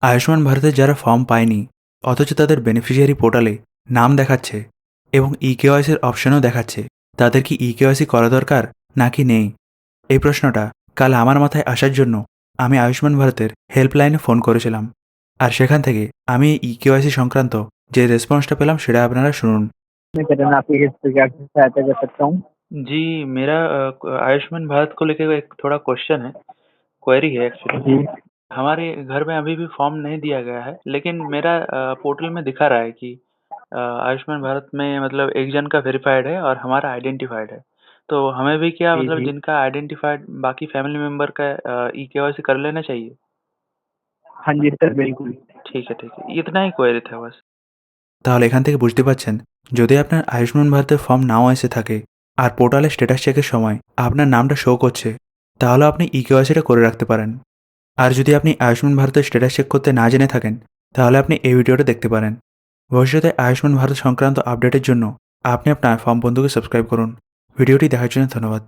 আয়ুষ্মান ভারতের যারা ফর্ম পায়নি অথচ তাদের বেনিফিশিয়ারি পোর্টালে নাম দেখাচ্ছে এবং ইকেওয়াইসির অপশনও দেখাচ্ছে, তাদের কি ইকেওয়াইসি করা দরকার নাকি নেই? এই প্রশ্নটা কাল আমার মাথায় আসার জন্য আমি আয়ুষ্মান ভারতের হেল্পলাইনে ফোন করেছিলাম। আর সেখান থেকে আমি ইকেওয়াইসি সংক্রান্ত যে রেসপন্সটা পেলাম সেটা আপনারা শুনুন। मैं किरण आपकी किस प्रकार से सहायता कर सकता हूँ? जी, मेरा आयुष्मान भारत को लेके एक थोड़ा क्वेश्चन है, क्वेरी है एक्चुअली। जी। हमारे घर में अभी भी फॉर्म नहीं दिया गया है, लेकिन मेरा पोर्टल में दिखा रहा है कि आयुष्मान भारत में मतलब एक जन का वेरिफाइड है और हमारा आइडेंटिफाइड है। तो हमें भी क्या जी, मतलब जी। जिनका आइडेंटिफाइड बाकी फैमिली मेंबर का ई-केवाईसी कर लेना चाहिए? हाँ जी सर, बिल्कुल। ठीक है। इतना ही क्वेरी था बस। তাহলে এখান থেকে বুঝতে পারছেন, যদি আপনার আয়ুষ্মান ভারতের ফর্ম নাও এসে থাকে আর পোর্টালে স্ট্যাটাস চেকের সময় আপনার নামটা শো করছে, তাহলে আপনি ইকেওয়াইসিটা করে রাখতে পারেন। আর যদি আপনি আয়ুষ্মান ভারতের স্ট্যাটাস চেক করতে না জেনে থাকেন, তাহলে আপনি এই ভিডিওটা দেখতে পারেন। ভবিষ্যতে আয়ুষ্মান ভারত সংক্রান্ত আপডেটের জন্য আপনি আপনার ফর্ম বন্ধুকে সাবস্ক্রাইব করুন। ভিডিওটি দেখার জন্য ধন্যবাদ।